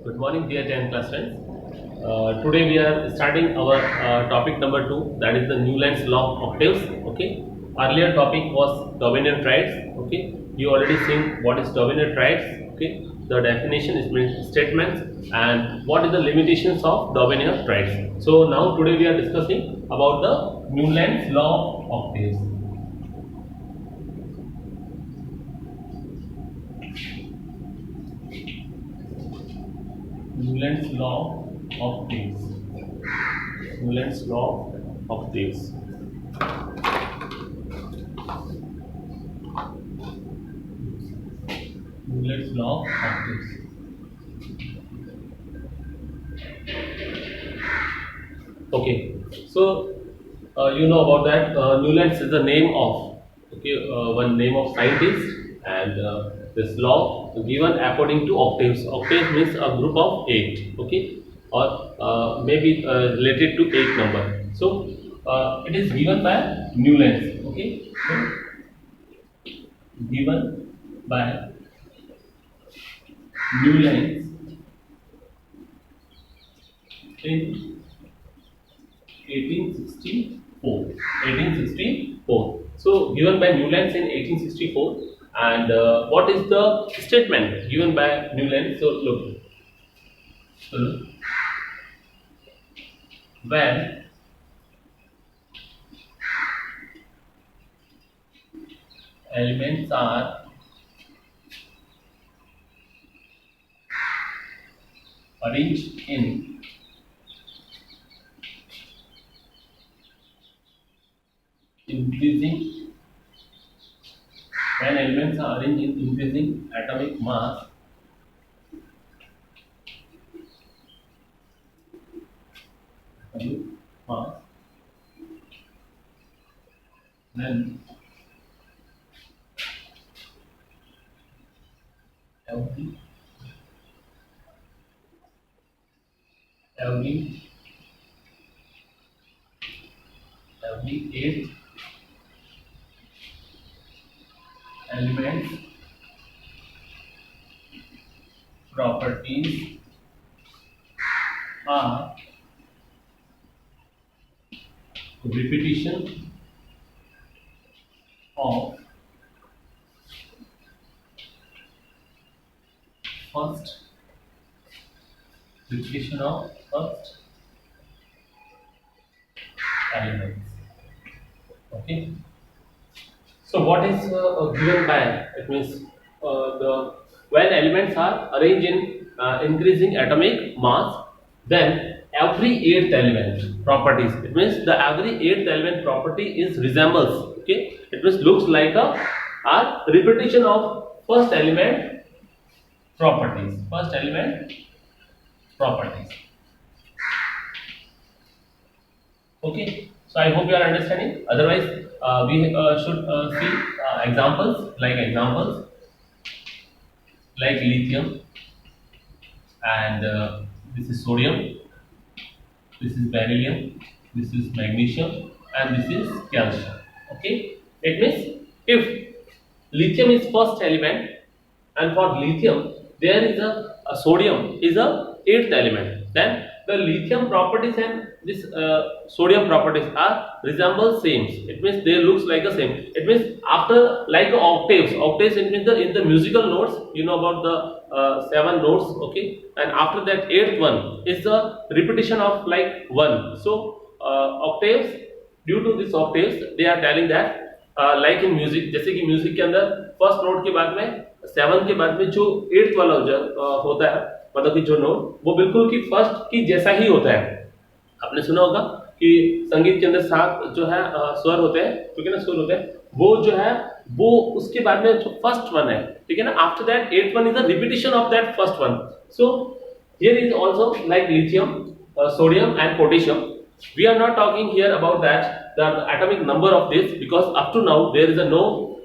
Good morning, dear 10th class friends. Today we are starting our topic number 2, that is the Newland's law of octaves. Okay. Earlier topic was dominant triads. Okay. You already seen what is dominant triads. Okay. The definition is means statements and what is the limitations of dominant triads. So now today we are discussing about the Newland's law of octaves. Newland's law of octaves. Newland's law of octaves. Newland's law of octaves. Okay, so you know about that. Newlands is the name of one name of scientist, and this law given according to octaves. Octaves means a group of 8. Okay, or maybe related to 8 number. So it is given by Newlands. Okay, so given by Newlands in 1864. 1864. So given by Newlands in 1864, and what is the statement given by Newlands? So look, when elements are arranged in increasing when elements are arranged in increasing atomic mass, atomic mass, then every every every 8 elements properties are repetition of first repetition of first elements. Okay. So what is given by? It means the when elements are arranged in increasing atomic mass, then every 8th element properties. It means the every 8th element property is resembles. Okay, it means looks like a repetition of first element properties. First element properties. Okay, so I hope you are understanding. Otherwise, we should see examples like lithium, and this is sodium, this is beryllium, this is magnesium, and this is calcium. Okay, it means if lithium is first element, and for lithium there is a sodium is a 8th element, then the lithium properties and this sodium properties are resemble same. It means they looks like the same. It means after like octaves it means the in the musical notes, you know about the 7 notes. Okay, and after that 8th one is the repetition of like 1. So octaves, due to this octaves they are telling that like in music, जैसे कि music के अंदर first note के बाद में 7 के बाद में जो 8th वाला होता है, मतलब कि जो नोट वो बिल्कुल कि फर्स्ट की जैसा ही होता है. आपने सुना होगा कि संगीत के अंदर 7 जो है स्वर होते हैं, ठीक है ना, स्वर होते हैं, वो जो है वो उसके बाद में जो फर्स्ट वन है, ठीक है ना, after that 8th one is the repetition of that first one. So here is also like lithium, sodium and potassium. We are not talking here about that the atomic number of this, because up to now there is a no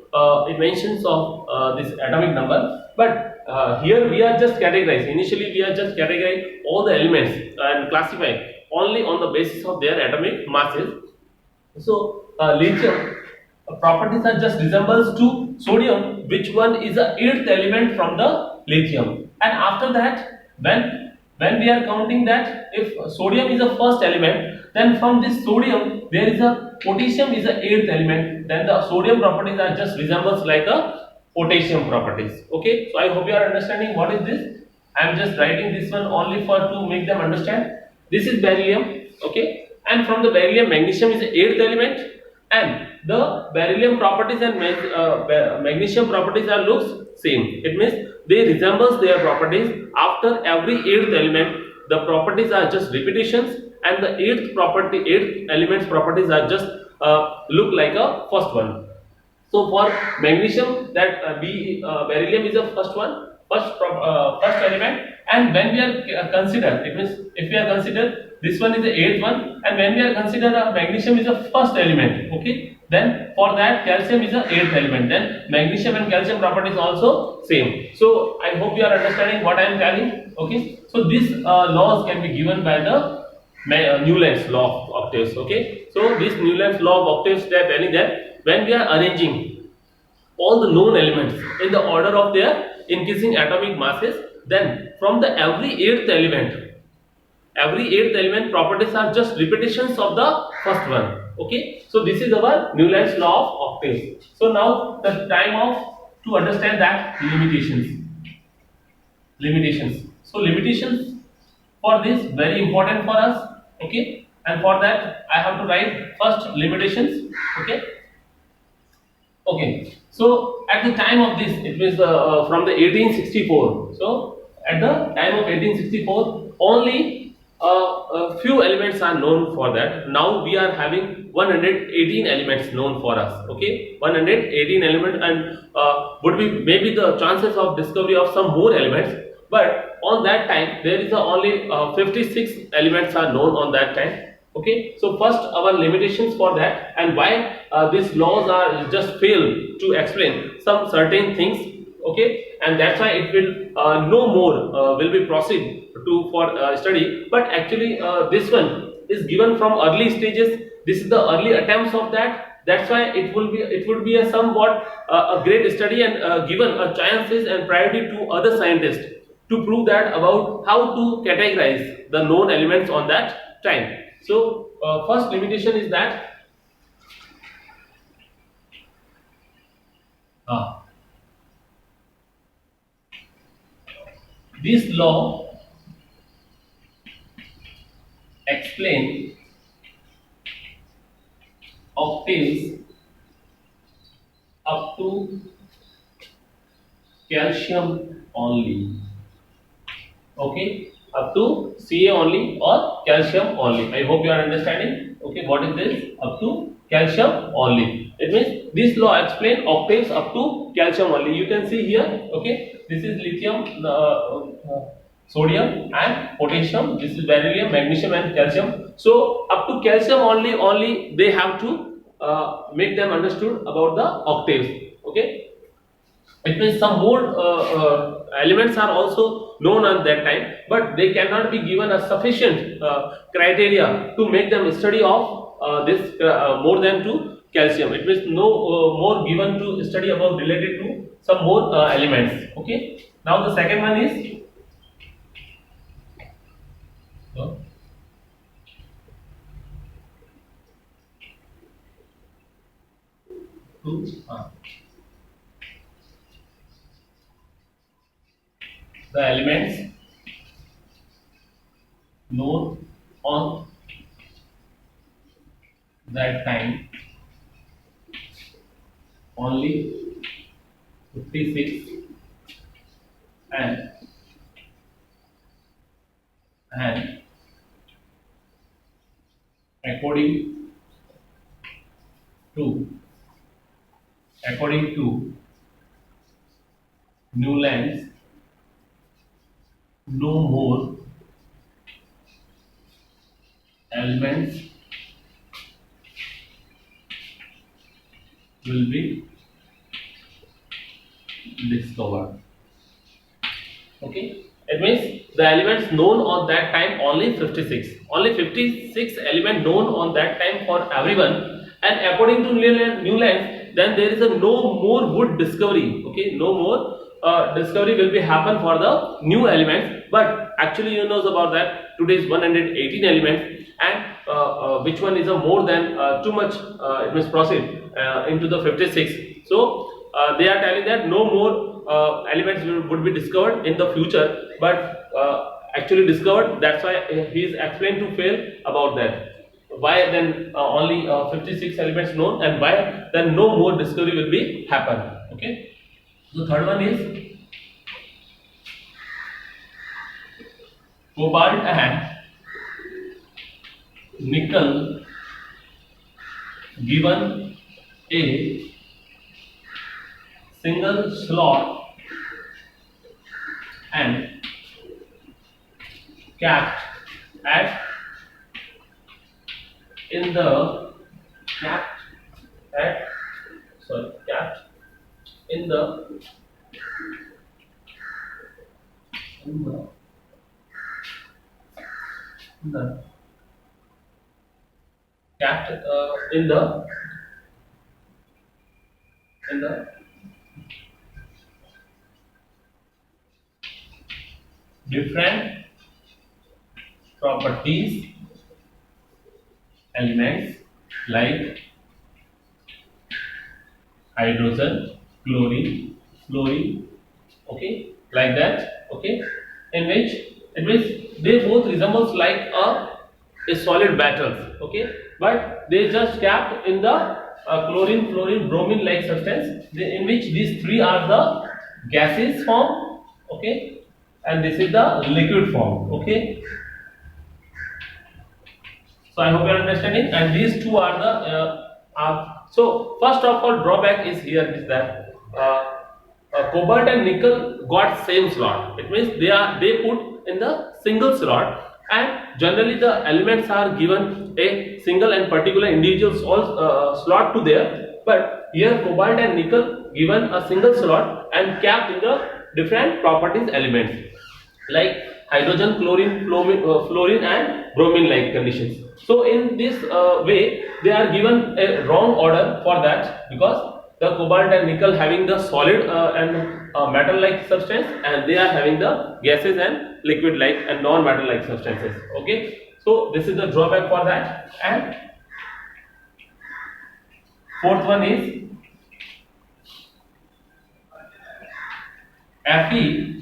inventions of this atomic number, but here we are just categorizing. Initially we are just categorizing all the elements and classify only on the basis of their atomic masses. So lithium properties are just resembles to sodium, which one is the 8th element from the lithium, and after that when when we are counting that if sodium is the first element, then from this sodium there is a potassium is the eighth element, then the sodium properties are just resembles like a potassium properties. Okay, so I hope you are understanding what is this. I am just writing this one only for to make them understand. This is beryllium, okay, and from the beryllium, magnesium is the eighth element, and the beryllium properties and magnesium properties are looks same. It means they resembles their properties. After every eighth element, the properties are just repetitions, and the eighth element's properties are just look like a first one. So for magnesium, that beryllium is the first one, first element, and when we are consider, it means if we are consider this one is the eighth one, and when we are consider magnesium is the first element, okay, then for that calcium is the eighth element. Then magnesium and calcium properties also same. So I hope you are understanding what I am telling. Okay, so these laws can be given by the Newland's law of octaves. Okay, so this Newland's law of octaves, they are telling that when we are arranging all the known elements in the order of their increasing atomic masses, then from the every eighth element properties are just repetitions of the first one. Okay, so this is our Newland's law of octaves. So now the time of to understand that limitations. So limitations for this very important for us. Okay, and for that I have to write first limitations. Okay. Okay, so at the time of this, it was from the 1864. So at the time of 1864, only a few elements are known for that. Now we are having 118 elements known for us. Okay, 118 elements, and would be maybe the chances of discovery of some more elements. But on that time, there is only 56 elements are known on that time. Okay, so first our limitations for that, and why these laws are just fail to explain some certain things. Okay, and that's why it will no more will be proceed to for study. But actually this one is given from early stages. This is the early attempts of that. That's why it would be a somewhat a great study, and given a chances and priority to other scientists to prove that about how to categorize the known elements on that time. So first limitation is that this law explain octaves up to calcium only. Okay, up to Ca only or calcium only. I hope you are understanding. Okay, what is this? Up to calcium only. It means this law explain octaves up to calcium only. You can see here. Okay, this is lithium, sodium and potassium. This is beryllium, magnesium and calcium. So up to calcium only they have to make them understood about the octaves. Okay. It means some more elements are also known at that time, but they cannot be given a sufficient criteria to make them study of this more than to calcium. It means no more given to study about related to some more elements. Okay. Now the second one is the elements known on that time only 56, and according to Newlands, no more elements will be discovered. Okay, it means the elements known on that time only 56. Only 56 elements known on that time for everyone, and according to Newlands, then there is a no more wood discovery. Okay, no more discovery will be happen for the new elements, but actually you knows about that today is 118 elements, and which one is a more than too much, it must proceed into the 56. So they are telling that no more elements would be discovered in the future, but actually discovered. That's why he is explained to fail about that. Why then only 56 elements known, and why then no more discovery will be happen. Okay. The third one is cobalt and nickel given a single slot and capped at in the capped at capped in the in the in the capped in the different properties elements like hydrogen, chlorine, fluorine, okay, like that, okay, in which it means they both resembles like a solid metals, okay, but they just capped in the chlorine, fluorine, bromine like substance, in which these three are the gases form, okay, and this is the liquid form, okay. So I hope you are understanding, and these two are the so first of all drawback is here is that cobalt and nickel got same slot. It means they put in the single slot, and generally the elements are given a single and particular individual slot to there. But here cobalt and nickel given a single slot and capped in the different properties elements like hydrogen, chlorine, fluorine and bromine like conditions. So in this way they are given a wrong order for that, because the cobalt and nickel having the solid and metal like substance, and they are having the gases and liquid like and non metal like substances, okay. So this is the drawback for that. And fourth one is Fe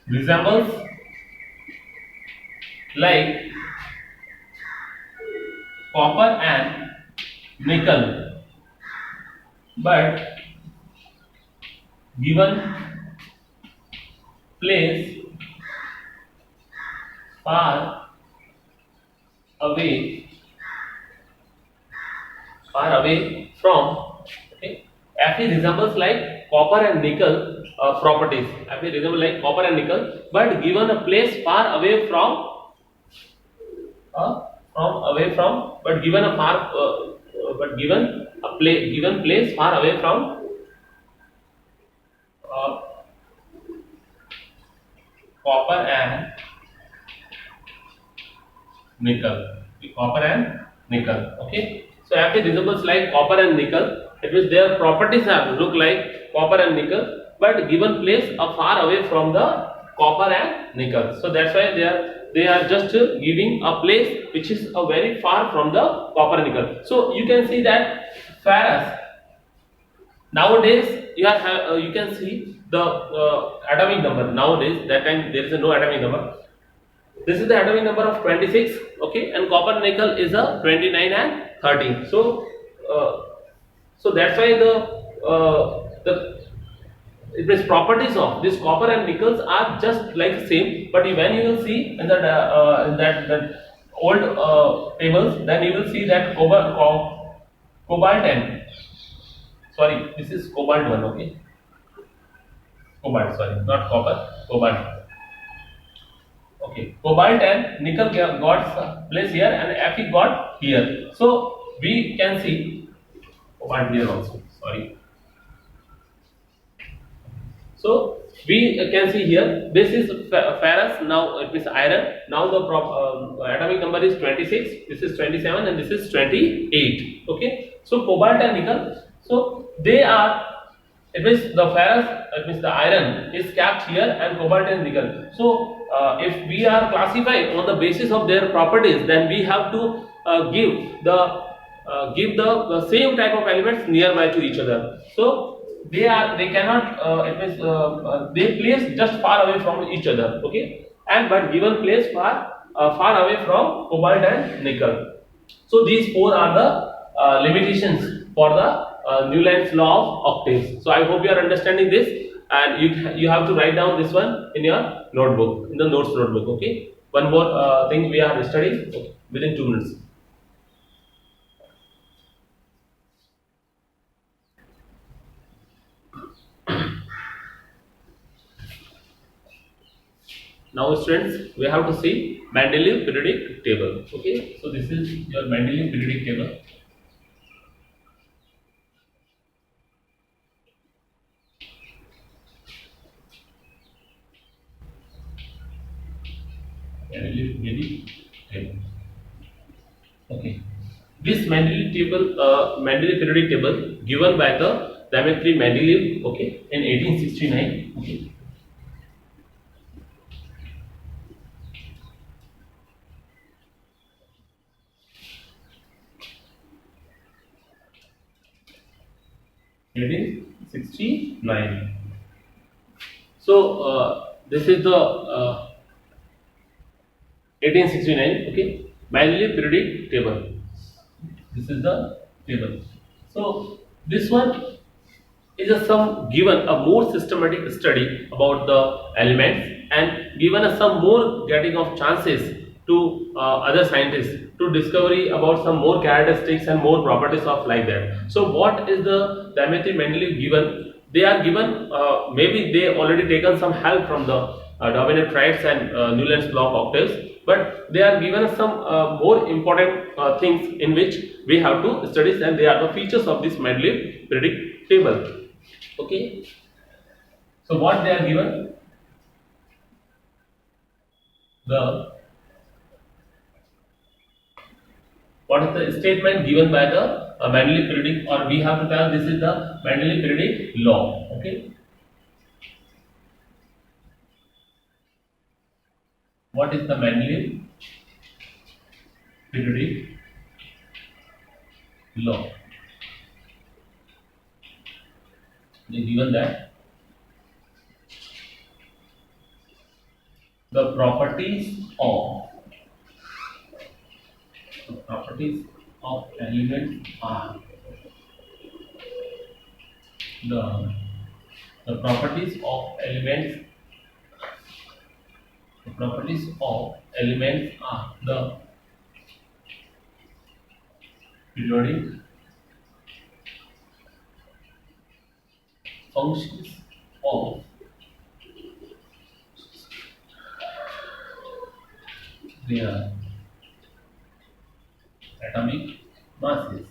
resembles like copper and nickel, but given place far away from, okay. Fe resembles like copper and nickel properties. Fe resembles like copper and nickel, but given a place far away from but given a far but given a given place far away from copper and nickel. Copper and nickel, okay. So Fe resembles like copper and nickel. It means their properties are look like copper and nickel, but given place far away from the copper and nickel. So that's why they are just giving a place which is very far from the copper and nickel. So you can see that ferrous nowadays you can see the atomic number nowadays. That time there is no atomic number. This is the atomic number of 26, okay, and copper nickel is a 29 and 13. So so that's why the it means properties of this copper and nickels are just like same, but when you will see in that old tables, then you will see that cobalt and sorry, this is cobalt one, okay, cobalt, sorry, not copper, cobalt, okay, cobalt and nickel got place here and Fe got here. So we can see cobalt here also, sorry. So we can see here this is ferrous, now it means iron. Now the atomic number is 26, this is 27 and this is 28, okay. So cobalt and nickel, so they are It means the ferrous, it means the iron is kept here and cobalt and nickel. So if we are classifying on the basis of their properties, then we have to give the same type of elements nearby to each other. So they cannot it means they place just far away from each other, okay, and but given place far away from cobalt and nickel. So these four are the limitations for the Newland's law of octaves. So I hope you are understanding this, and you have to write down this one in your notebook, in the notes notebook. Okay. One more thing we are studying, okay, within 2 minutes. Now, students, we have to see Mendeleev periodic table. Okay. So this is your Mendeleev periodic table. Mendeleev periodic table. Okay. This Mendeleev periodic table given by the Dmitry Mendeleev, okay, in 1869. Okay. Eighteen 69. So this is the 1869. Okay, Mendeleev periodic table. This is the table. So this one is a some given a more systematic study about the elements and given us some more getting of chances to other scientists to discovery about some more characteristics and more properties of like that. So what is the Dmitry Mendeleev given? They are given maybe they already taken some help from the dominant traits and Newland's law of octaves, but they are given us some more important things in which we have to study, and they are the features of this Mendeleev periodic table. Okay. So what they are given? The what is the statement given by the Mendeleev periodic, or we have to tell this is the Mendeleev periodic law. Okay. What is the Mendeleev periodic law? They given that the properties of elements are the the properties of elements the properties of elements are the periodic functions of their atomic masses.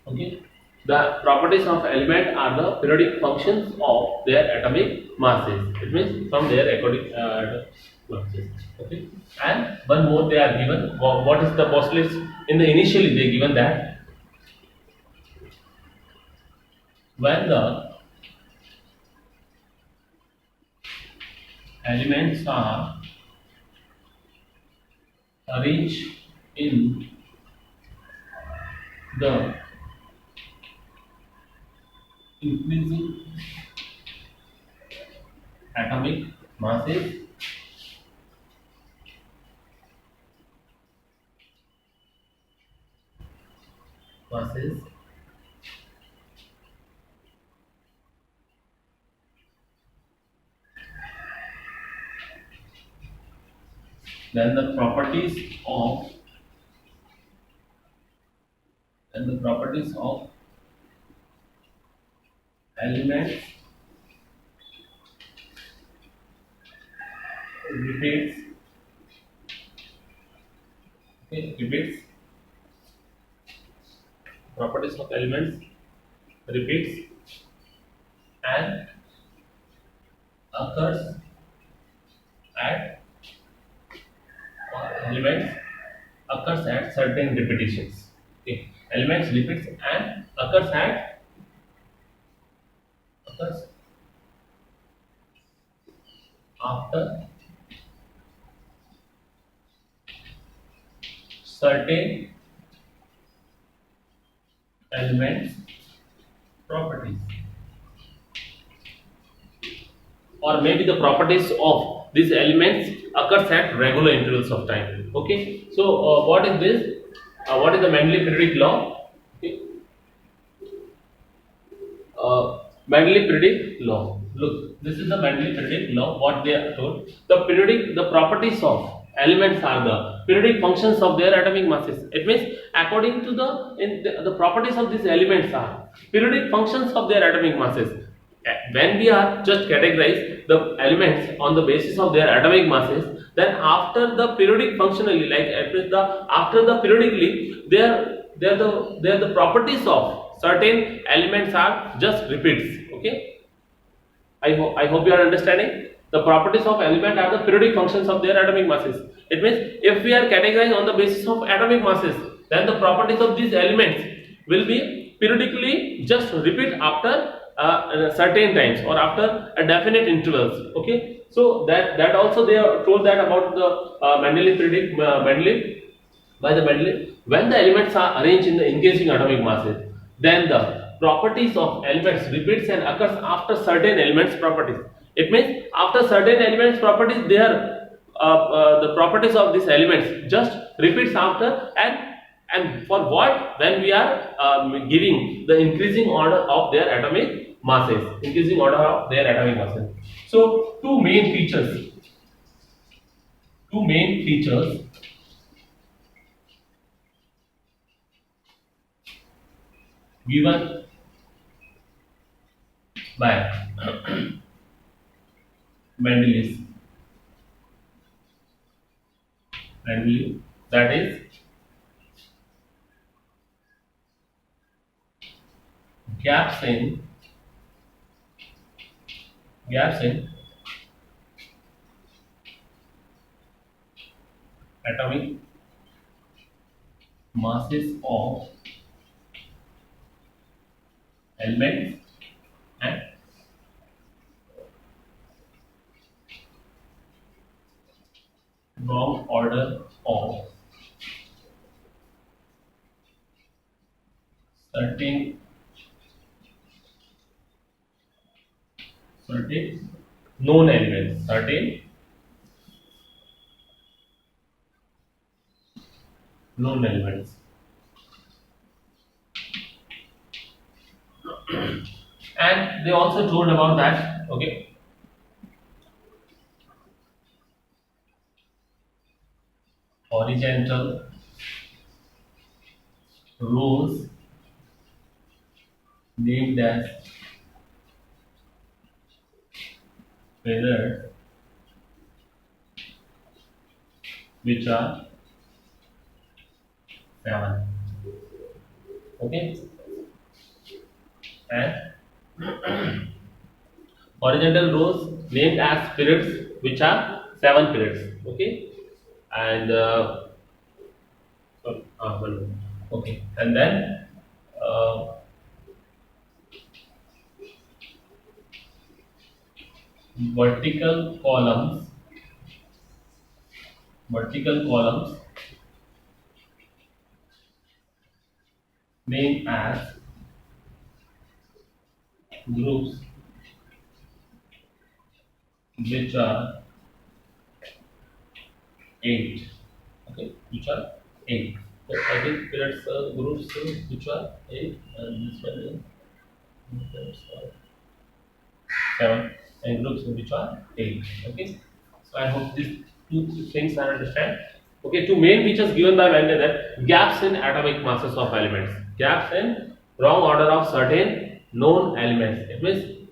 Okay. The properties of element are the periodic functions of their atomic masses. It means from their masses. Okay. And one more they are given. What is the postulates? In the initially they given that when the elements are arranged in the increasing atomic masses, then the properties of elements repeats. Okay, repeats. Properties of elements repeats and occurs at elements occurs at certain repetitions. Okay. elements repeats and occurs after certain elements properties, or maybe the properties of these elements occurs at regular intervals of time. Okay, so what is this? What is the Mendeleev periodic law? Okay. Mendeleev periodic law. Look, this is the Mendeleev periodic law. What they are told: the properties of elements are the periodic functions of their atomic masses. It means according to the properties of these elements are periodic functions of their atomic masses. When we are just categorize the elements on the basis of their atomic masses, then after the periodic functionally, like after the periodically, they are the properties of certain elements are just repeats. Okay, I hope you are understanding. The properties of element are the periodic functions of their atomic masses. It means if we are categorized on the basis of atomic masses, then the properties of these elements will be periodically just repeat after certain times or after a definite intervals. Okay, so that also they are told that about the Mendeleev periodic Mendeleev by the Mendeleev, when the elements are arranged in the engaging atomic masses, then the properties of elements repeats and occurs after certain elements properties. It means after certain elements properties, they are the properties of these elements just repeats after, and for what? When we are giving the increasing order of their atomic masses, increasing order of their atomic masses. So two main features given by Mendeleev, that is gaps in atomic masses of elements and wrong order of certain known elements, certain known elements. And they also told about that. Okay, horizontal rows named as feathers, which are 7. Okay, and horizontal rows named as periods, which are 7 periods. Okay, and one more. Okay, and then uh, vertical columns named as groups, which are 8. Okay, which are 8. So I think periods groups which are 8, and this one is 7, and groups which are 8. Okay, so I hope these two things are understand. Okay, two main features given by Mendel, that gaps in atomic masses of elements, gaps in wrong order of certain known elements. It means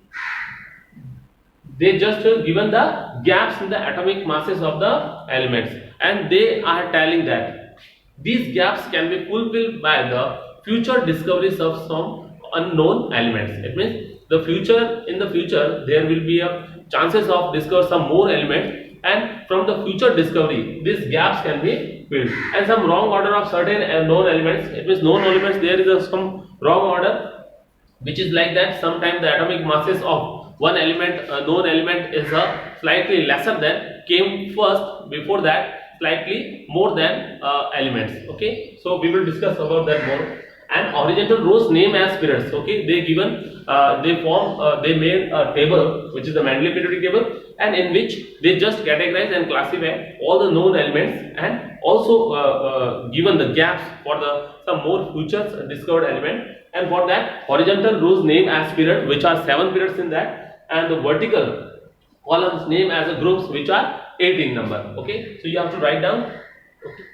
they just given the gaps in the atomic masses of the elements, and they are telling that these gaps can be fulfilled by the future discoveries of some unknown elements. It means in the future there will be a chances of discover some more elements, and from the future discovery these gaps can be field. And some wrong order of certain known elements. It means known elements there is some wrong order, which is like that. Sometimes the atomic masses of one element, a known element, is slightly lesser than, came first, before that slightly more than elements. Okay, so we will discuss about that more. And horizontal rows name as periods. Okay, they given, they made a table which is the Mendeleev periodic table, and in which they just categorize and classify all the known elements, and also given the gaps for the some more future discovered element. And for that, horizontal rows name as period, which are 7 periods in that, and the vertical columns name as a groups, which are 8 in number. Okay, so you have to write down. Okay.